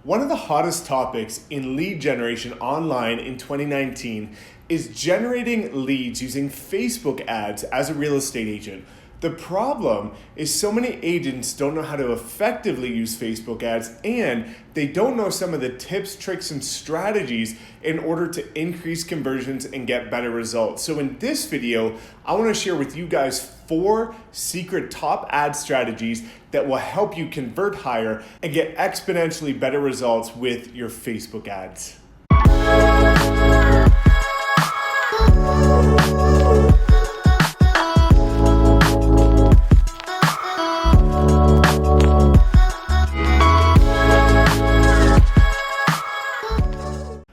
One of the hottest topics in lead generation online in 2019 is generating leads using Facebook ads as a real estate agent. The problem is so many agents don't know how to effectively use Facebook ads, and they don't know some of the tips, tricks, and strategies in order to increase conversions and get better results. So in this video, I want to share with you guys 4 secret top ad strategies that will help you convert higher and get exponentially better results with your Facebook ads.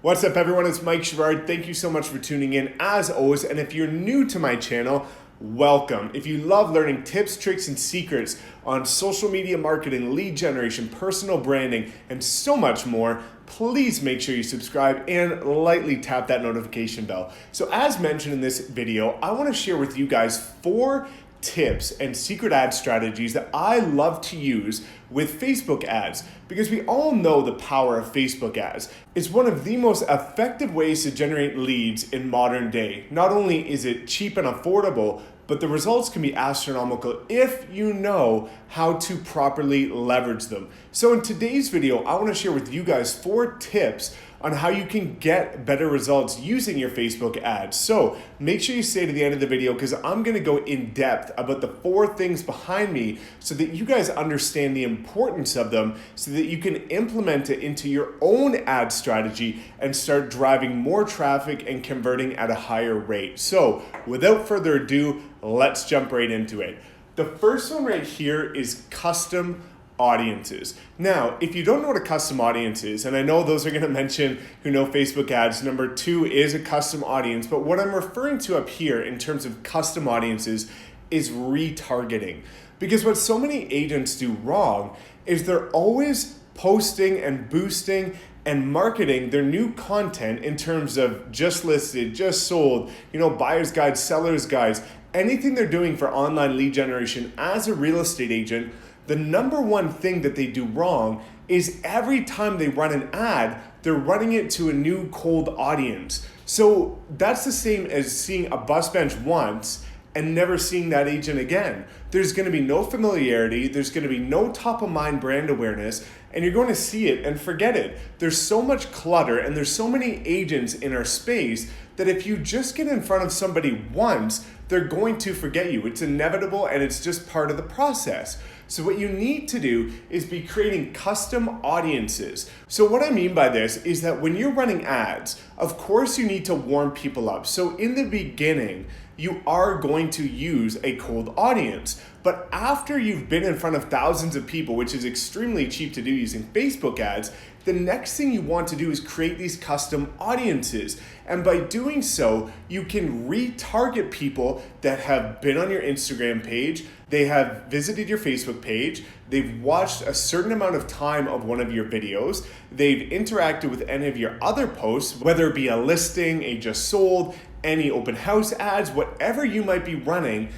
What's up everyone, it's Mike Sherrard. Thank you so much for tuning in as always, and if you're new to my channel, welcome. If you love learning tips, tricks, and secrets on social media marketing, lead generation, personal branding, and so much more, please make sure you subscribe and lightly tap that notification bell. So as mentioned in this video, I want to share with you guys 4 tips and secret ad strategies that I love to use with Facebook ads, because we all know the power of Facebook ads. It's one of the most effective ways to generate leads in modern day. Not only is it cheap and affordable, but the results can be astronomical if you know how to properly leverage them. So in today's video, I want to share with you guys 4 tips on how you can get better results using your Facebook ads. So make sure you stay to the end of the video, because I'm going to go in depth about the 4 things behind me so that you guys understand the importance of them, so that you can implement it into your own ad strategy and start driving more traffic and converting at a higher rate. So without further ado, let's jump right into it. The first one right here is custom audiences. Now, if you don't know what a custom audience is, and I know those are going to mention who know Facebook ads, number 2 is a custom audience, but what I'm referring to up here in terms of custom audiences is retargeting. Because what so many agents do wrong is they're always posting and boosting and marketing their new content in terms of just listed, just sold, buyer's guides, seller's guides, anything they're doing for online lead generation as a real estate agent. The number one thing that they do wrong is every time they run an ad, they're running it to a new cold audience. So that's the same as seeing a bus bench once and never seeing that agent again. There's going to be no familiarity, there's going to be no top of mind brand awareness, and you're going to see it and forget it. There's so much clutter and there's so many agents in our space that if you just get in front of somebody once, they're going to forget you. It's inevitable and it's just part of the process. So what you need to do is be creating custom audiences. So what I mean by this is that when you're running ads, of course you need to warm people up. So in the beginning, you are going to use a cold audience. But after you've been in front of thousands of people, which is extremely cheap to do using Facebook ads, the next thing you want to do is create these custom audiences. And by doing so, you can retarget people that have been on your Instagram page, they have visited your Facebook page, they've watched a certain amount of time of one of your videos, they've interacted with any of your other posts, whether it be a listing, a just sold, any open house ads, whatever you might be running.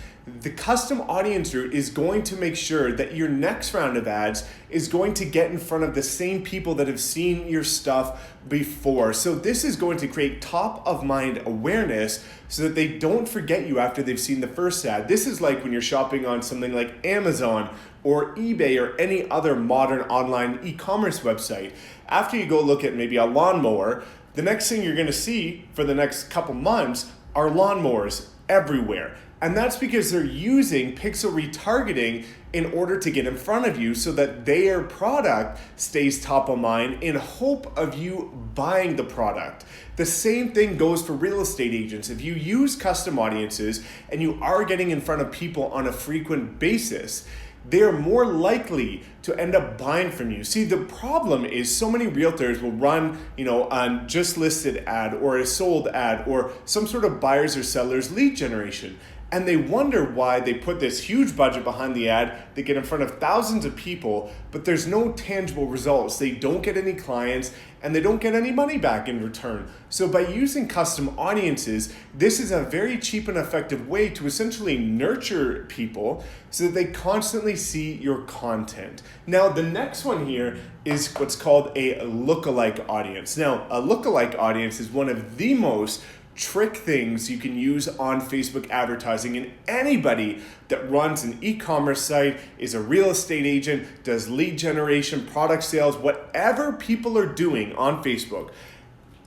The custom audience route is going to make sure that your next round of ads is going to get in front of the same people that have seen your stuff before. So this is going to create top of mind awareness so that they don't forget you after they've seen the first ad. This is like when you're shopping on something like Amazon or eBay or any other modern online e-commerce website. After you go look at maybe a lawnmower, the next thing you're going to see for the next couple months are lawnmowers everywhere. And that's because they're using pixel retargeting in order to get in front of you so that their product stays top of mind in hope of you buying the product. The same thing goes for real estate agents. If you use custom audiences and you are getting in front of people on a frequent basis, they're more likely to end up buying from you. See, the problem is so many realtors will run, a just listed ad or a sold ad or some sort of buyers or sellers lead generation. and they wonder why they put this huge budget behind the ad, they get in front of thousands of people, but there's no tangible results. They don't get any clients and they don't get any money back in return. So by using custom audiences, this is a very cheap and effective way to essentially nurture people so that they constantly see your content. Now, the next one here is what's called a lookalike audience. Now, a lookalike audience is one of the most trick things you can use on Facebook advertising, and anybody that runs an e-commerce site, is a real estate agent, does lead generation, product sales, whatever people are doing on Facebook,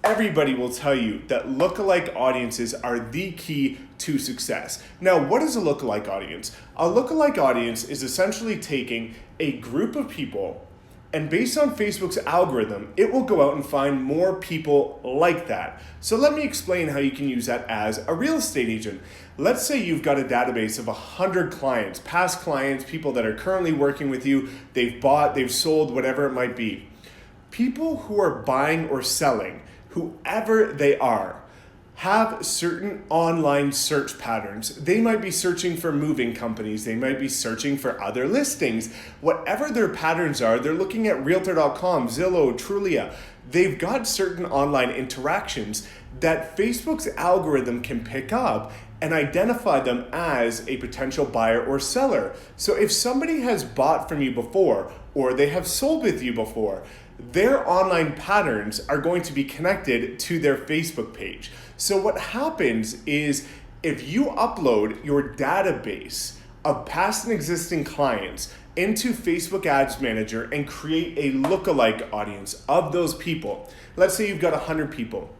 everybody will tell you that lookalike audiences are the key to success. Now, what is a lookalike audience? A lookalike audience is essentially taking a group of people, and based on Facebook's algorithm, it will go out and find more people like that. So let me explain how you can use that as a real estate agent. Let's say you've got a database of 100 clients, past clients, people that are currently working with you, they've bought, they've sold, whatever it might be. People who are buying or selling, whoever they are, have certain online search patterns. They might be searching for moving companies. They might be searching for other listings. Whatever their patterns are, they're looking at Realtor.com, Zillow, Trulia. They've got certain online interactions that Facebook's algorithm can pick up and identify them as a potential buyer or seller. So if somebody has bought from you before, or they have sold with you before, their online patterns are going to be connected to their Facebook page. So what happens is if you upload your database of past and existing clients into Facebook Ads Manager and create a lookalike audience of those people, let's say you've got 100 people,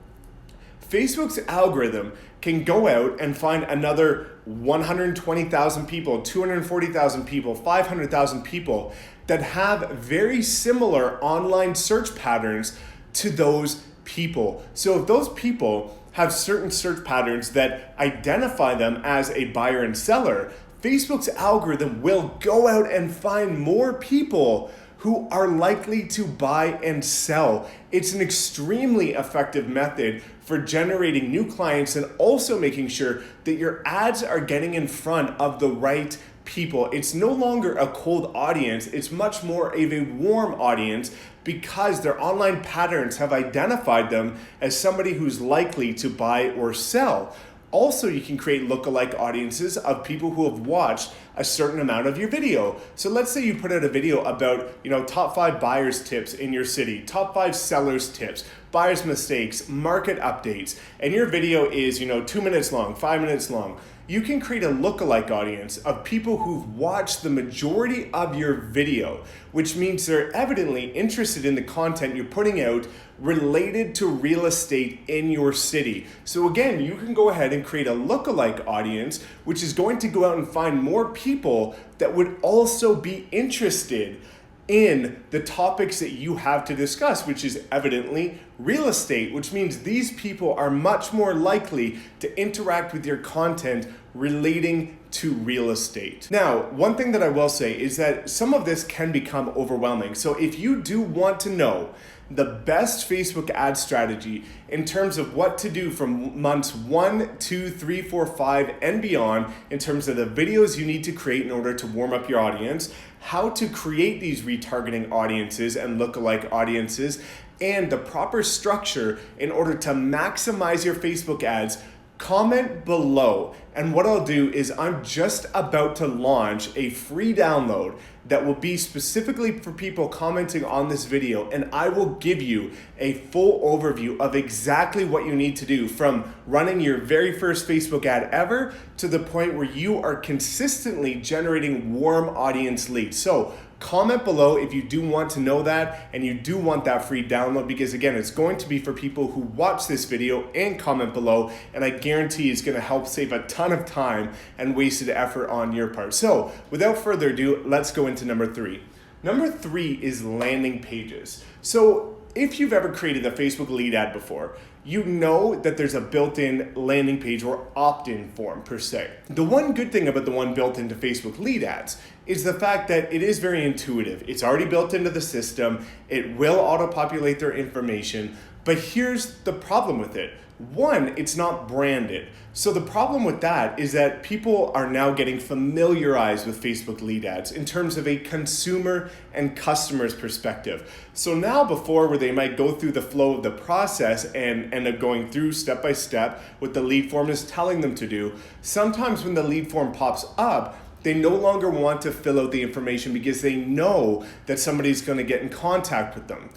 Facebook's algorithm can go out and find another 120,000 people, 240,000 people, 500,000 people that have very similar online search patterns to those people. So if those people have certain search patterns that identify them as a buyer and seller, Facebook's algorithm will go out and find more people who are likely to buy and sell. It's an extremely effective method for generating new clients and also making sure that your ads are getting in front of the right people. It's no longer a cold audience, it's much more of a warm audience because their online patterns have identified them as somebody who's likely to buy or sell. Also, you can create lookalike audiences of people who have watched a certain amount of your video. So let's say you put out a video about, top 5 buyers tips in your city, top 5 sellers tips, buyers mistakes, market updates, and your video is, 2 minutes long, 5 minutes long. You can create a lookalike audience of people who've watched the majority of your video, which means they're evidently interested in the content you're putting out related to real estate in your city. So again, you can go ahead and create a lookalike audience, which is going to go out and find more people that would also be interested in the topics that you have to discuss, which is evidently real estate, which means these people are much more likely to interact with your content relating to real estate. Now, one thing that I will say is that some of this can become overwhelming. So if you do want to know the best Facebook ad strategy in terms of what to do from months 1, 2, 3, 4, 5, and beyond, in terms of the videos you need to create in order to warm up your audience, how to create these retargeting audiences and lookalike audiences, and the proper structure in order to maximize your Facebook ads, comment below. And what I'll do is I'm just about to launch a free download that will be specifically for people commenting on this video, and I will give you a full overview of exactly what you need to do from running your very first Facebook ad ever to the point where you are consistently generating warm audience leads. So comment below if you do want to know that and you do want that free download, because again, it's going to be for people who watch this video and comment below, and I guarantee it's going to help save a ton of time and wasted effort on your part. So without further ado, let's go into number 3. Number 3 is landing pages. So if you've ever created a Facebook lead ad before, you know that there's a built-in landing page or opt-in form per se. The one good thing about the one built into Facebook lead ads is the fact that it is very intuitive. It's already built into the system. It will auto-populate their information, but here's the problem with it. One, it's not branded. So the problem with that is that people are now getting familiarized with Facebook lead ads in terms of a consumer and customer's perspective. So now before, where they might go through the flow of the process and end up going through step by step what the lead form is telling them to do, sometimes when the lead form pops up, they no longer want to fill out the information because they know that somebody's going to get in contact with them.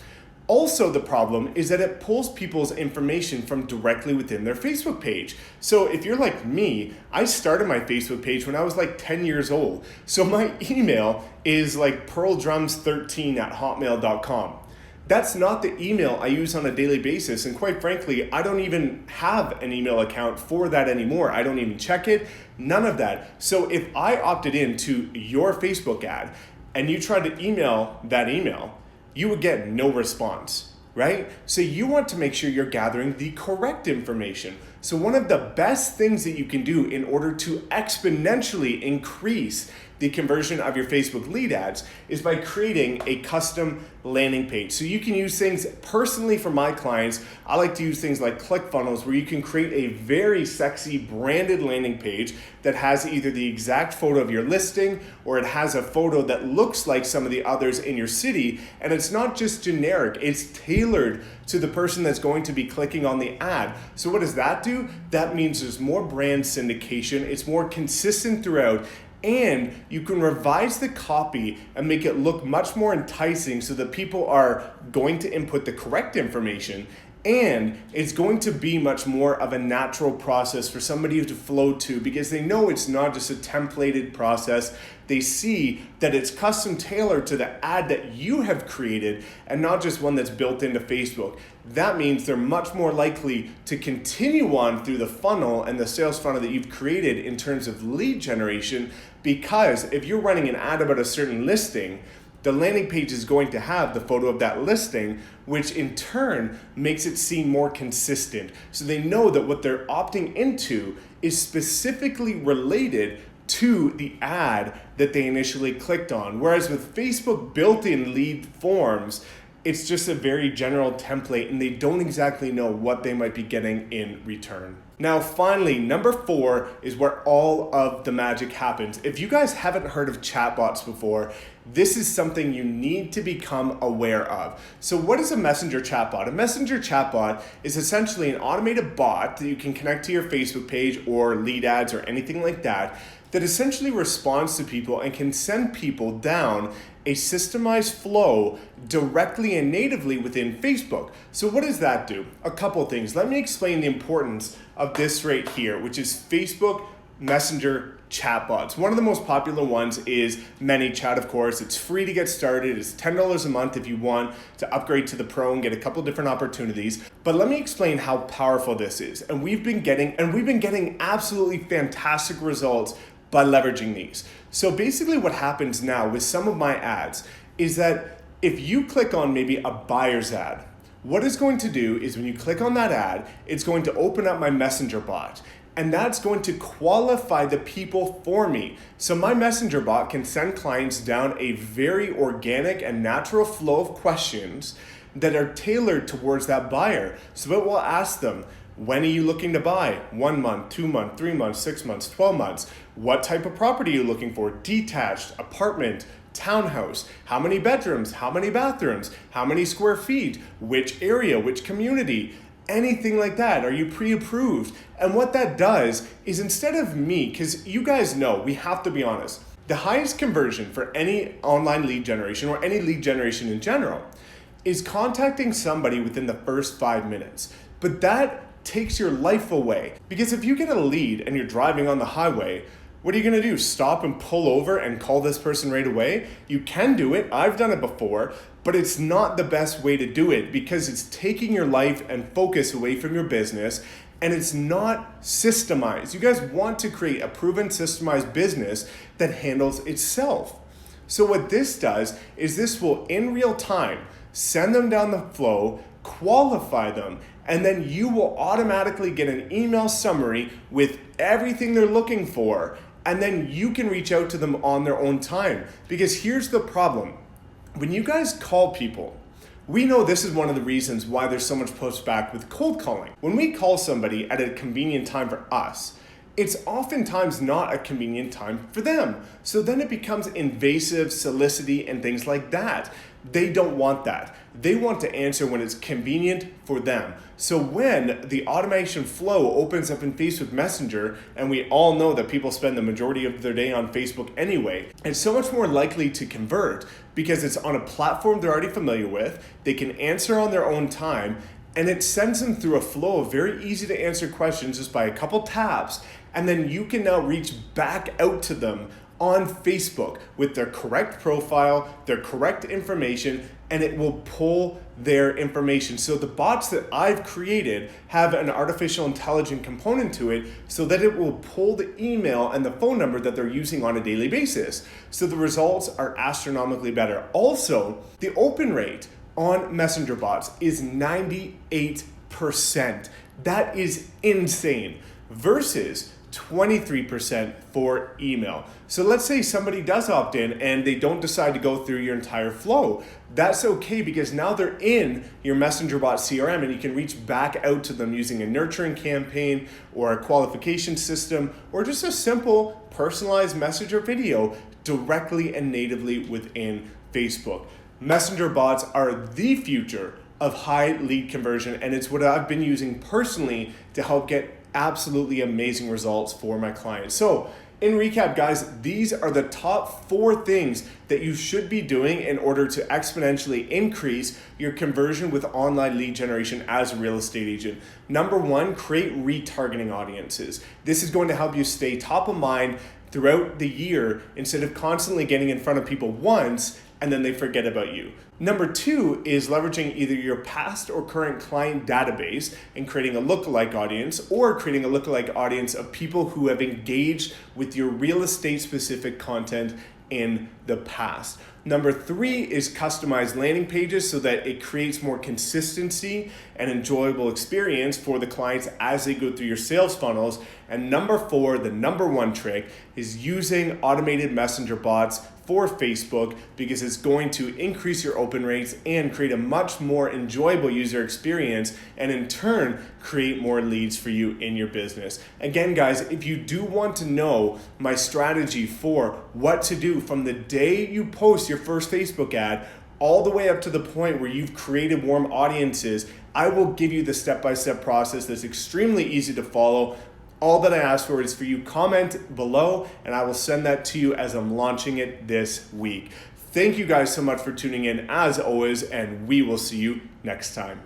Also, the problem is that it pulls people's information from directly within their Facebook page. So if you're like me, I started my Facebook page when I was like 10 years old. So my email is like pearldrums13@hotmail.com. That's not the email I use on a daily basis. And quite frankly, I don't even have an email account for that anymore. I don't even check it, none of that. So if I opted into your Facebook ad and you tried to email that email, you would get no response, right? So you want to make sure you're gathering the correct information. So one of the best things that you can do in order to exponentially increase the conversion of your Facebook lead ads is by creating a custom landing page. So you can use things personally for my clients. I like to use things like ClickFunnels, where you can create a very sexy branded landing page that has either the exact photo of your listing or it has a photo that looks like some of the others in your city. And it's not just generic, it's tailored to the person that's going to be clicking on the ad. So what does that do? That means there's more brand syndication, it's more consistent throughout, and you can revise the copy and make it look much more enticing so that people are going to input the correct information, and it's going to be much more of a natural process for somebody to flow to because they know it's not just a templated process. They see that it's custom tailored to the ad that you have created and not just one that's built into Facebook. That means they're much more likely to continue on through the funnel and the sales funnel that you've created in terms of lead generation, because if you're running an ad about a certain listing, the landing page is going to have the photo of that listing, which in turn makes it seem more consistent. So they know that what they're opting into is specifically related to the ad that they initially clicked on. Whereas with Facebook built-in lead forms, it's just a very general template and they don't exactly know what they might be getting in return. Now, finally, number 4 is where all of the magic happens. If you guys haven't heard of chatbots before, this is something you need to become aware of. So what is a messenger chatbot? A messenger chatbot is essentially an automated bot that you can connect to your Facebook page or lead ads or anything like that, that essentially responds to people and can send people down a systemized flow directly and natively within Facebook. So what does that do? A couple of things. Let me explain the importance of this right here, which is Facebook Messenger chatbots. One of the most popular ones is ManyChat, of course. It's free to get started. It's $10 a month if you want to upgrade to the Pro and get a couple different opportunities. But let me explain how powerful this is. And we've been getting absolutely fantastic results by leveraging these. So basically what happens now with some of my ads is that if you click on maybe a buyer's ad, what it's going to do is when you click on that ad, it's going to open up my messenger bot. And that's going to qualify the people for me. So my messenger bot can send clients down a very organic and natural flow of questions that are tailored towards that buyer. So it will ask them, when are you looking to buy? 1 month, 2 months, 3 months, 6 months, 12 months. What type of property are you looking for? Detached, apartment, townhouse, how many bedrooms, how many bathrooms, how many square feet, which area, which community, anything like that. Are you pre-approved? And what that does is instead of me, because you guys know, we have to be honest, the highest conversion for any online lead generation or any lead generation in general is contacting somebody within the first 5 minutes. But that takes your life away. Because if you get a lead and you're driving on the highway, what are you gonna do? Stop and pull over and call this person right away? You can do it, I've done it before, but it's not the best way to do it because it's taking your life and focus away from your business and it's not systemized. You guys want to create a proven systemized business that handles itself. So what this does is this will in real time send them down the flow, qualify them, And then you will automatically get an email summary with everything they're looking for. And then you can reach out to them on their own time. Because here's the problem. When you guys call people, we know this is one of the reasons why there's so much pushback with cold calling. When we call somebody at a convenient time for us, it's oftentimes not a convenient time for them. So then it becomes invasive, solicity, and things like that. They don't want that. They want to answer when it's convenient for them. So when the automation flow opens up in Facebook Messenger, and we all know that people spend the majority of their day on Facebook anyway, it's so much more likely to convert because it's on a platform they're already familiar with, they can answer on their own time, and it sends them through a flow of very easy to answer questions just by a couple taps, and then you can now reach back out to them on Facebook with their correct profile, their correct information, and it will pull their information. So the bots that I've created have an artificial intelligence component to it so that it will pull the email and the phone number that they're using on a daily basis. So the results are astronomically better. Also, the open rate on messenger bots is 98%. That is insane versus 23% for email. So let's say somebody does opt in and they don't decide to go through your entire flow. That's okay because now they're in your messenger bot CRM and you can reach back out to them using a nurturing campaign or a qualification system or just a simple personalized message or video directly and natively within Facebook. Messenger bots are the future of high lead conversion, and it's what I've been using personally to help get absolutely amazing results for my clients. So in recap, guys, these are the top 4 things that you should be doing in order to exponentially increase your conversion with online lead generation as a real estate agent. Number 1, create retargeting audiences. This is going to help you stay top of mind throughout the year instead of constantly getting in front of people once and then they forget about you. Number 2 is leveraging either your past or current client database and creating a lookalike audience or creating a lookalike audience of people who have engaged with your real estate specific content in the past. Number 3 is customized landing pages so that it creates more consistency and enjoyable experience for the clients as they go through your sales funnels. And number 4, the number 1 trick is using automated messenger bots for Facebook because it's going to increase your open rates and create a much more enjoyable user experience and in turn create more leads for you in your business. Again, guys, if you do want to know my strategy for what to do from the day you post your first Facebook ad all the way up to the point where you've created warm audiences, I will give you the step-by-step process that's extremely easy to follow. All that I ask for is for you comment below and I will send that to you as I'm launching it this week. Thank you guys so much for tuning in as always, and we will see you next time.